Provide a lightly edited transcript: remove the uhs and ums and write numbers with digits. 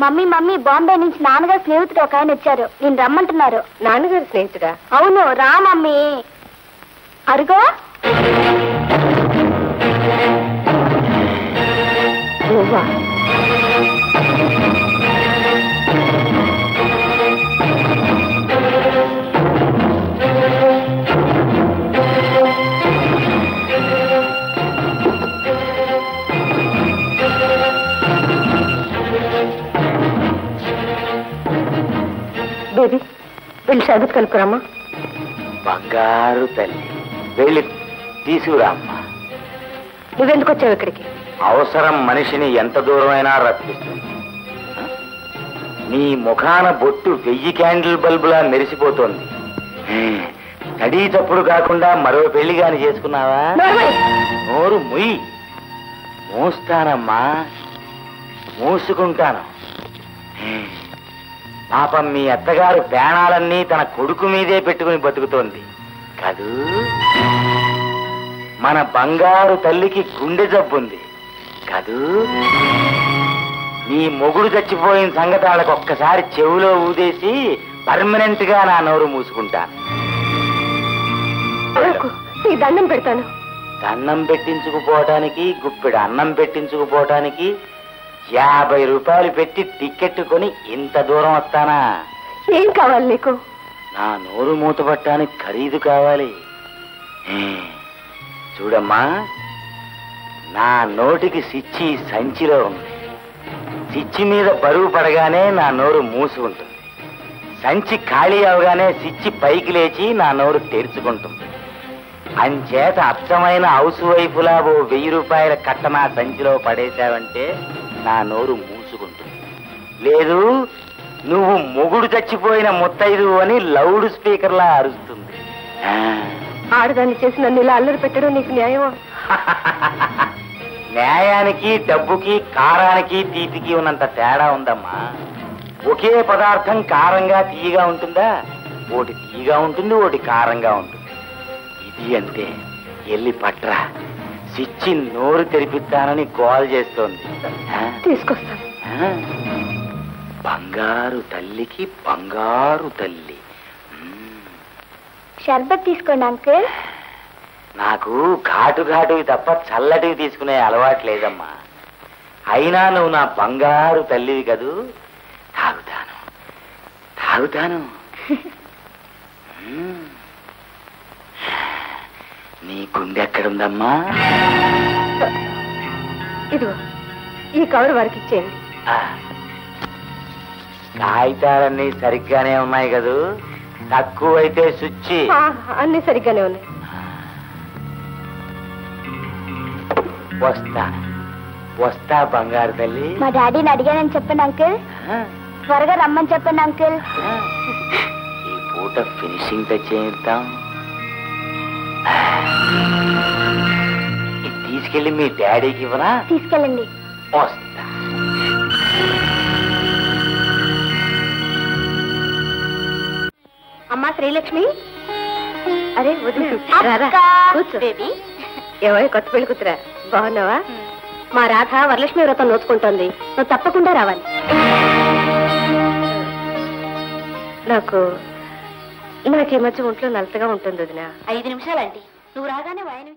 Mummy mummy Bombay నుంచి నాన్నగారు స్నేహితుడు ఒక ఆయన వచ్చారు, నేను రమ్మంటున్నారు. నాన్నగారు స్నేహితుడా? అవును, రా మమ్మీ. అరుగో. నువ్వా? బేబీ వెళ్ళి షాబత్ కలుపురామ్మా. బంగారు తల్లి, వెళ్ళి తీసుకురామ్మా. నువ్వెందుకు వచ్చావు ఇక్కడికి? అవసరం మనిషిని ఎంత దూరమైనా రప్పిస్తుంది. నీ ముఖాన బొట్టు 1000 క్యాండిల్ బల్బులా మెరిసిపోతోంది. తడి తప్పుడు కాకుండా మరో పెళ్లి గాని చేసుకున్నావా? నోరు ముయ్యి. మూస్తానమ్మా, మూసుకుంటాను. పాపం మీ అత్తగారు ప్రాణాలన్నీ తన కొడుకు మీదే పెట్టుకుని బతుకుతోంది కదూ. మన బంగారు తల్లికి గుండె జబ్బుంది కదూ. నీ మొగుడు చచ్చిపోయిన సంగతి వాళ్ళకి ఒక్కసారి చెవులో ఊదేసి పర్మనెంట్ గా నా నోరు మూసుకుంటాను. దండం పెడతాను. దండం పెట్టించుకుపోవటానికి, గుప్పెడు అన్నం పెట్టించుకుపోవటానికి 50 రూపాయలు పెట్టి టికెట్ కొని ఇంత దూరం వస్తానా? ఏం కావాలి నీకు? నా నోరు మూతపట్టడానికి ఖరీదు కావాలి. చూడమ్మా, నా నోటికి సిచ్చి సంచిలో ఉంది. సిచ్చి మీద బరువు పడగానే నా నోరు మూసి ఉంటుంది. సంచి ఖాళీ అవగానే సిచ్చి పైకి లేచి నా నోరు తెరుచుకుంటుంది. అంచేత అచ్చమైన హౌస్ వైఫులా ఓ 1000 రూపాయల కట్ట నా సంచిలో పడేశావంటే నా నోరు మూసుకుంటుంది. లేదు, నువ్వు మొగుడు చచ్చిపోయిన ముత్తైదు అని లౌడ్ స్పీకర్లా అరుస్తుంది. ఆడదాన్ని చేసి నన్ను ఇలా అల్లరి పెట్టడం నీకు న్యాయమా? న్యాయానికి, డబ్బుకి, కారానికి, తీపికి ఉన్నంత తేడా ఉందమ్మా. ఒకే పదార్థం కారంగా తీయగా ఉంటుందా? ఒకటి తీయగా ఉంటుంది, ఒకటి కారంగా ఉంటుంది. ఇది అంతే. ఎల్లి పట్రా, సిచ్చి నోరు తెరిపిస్తానని కాల్ చేస్తోంది. తీసుకొస్తాను. బంగారు తల్లికి బంగారు తల్లి. షర్బత్ తీసుకోండి అంకుల్. నాకు ఘాటు ఘాటువి తప్ప చల్లటివి తీసుకునే అలవాటు లేదమ్మా. అయినా నువ్వు నా బంగారు తల్లివి కదూ. తాగుతాను తాగుతాను. నీ గుండె ఎక్కడుందమ్మా? ఇదిగో ఈ కవర్ వారికి ఇచ్చేయండి. కాగితాలన్నీ సరిగ్గానే ఉన్నాయి కదూ. తక్కువైతే సుచ్చి. అన్ని సరిగ్గానే ఉన్నాయి. వస్తా బంగారు తల్లి. మా డాడీని అడిగానని చెప్పండి అంకుల్. త్వరగా రమ్మని చెప్పండి అంకుల్. ఈ పూట ఫినిషింగ్ టచ్ చేద్దాం. ఇది తీసుకెళ్ళి మీ డాడీకి ఇవ్వనా? తీసుకెళ్ళండి. వస్తా. అమ్మా శ్రీలక్ష్మి. అరే వదిలి కూర్చో. ఏవో కొత్త పెళ్లి కూతురా, బాగున్నావా? మా రాధ వరలక్ష్మి వ్రతం నోచుకుంటోంది, నువ్వు తప్పకుండా రావాలి. నాకు ఈ మధ్య ఒంట్లో నలతగా ఉంటుంది వదినా. 5 నిమిషాలండి, నువ్వు రాగానే వాయన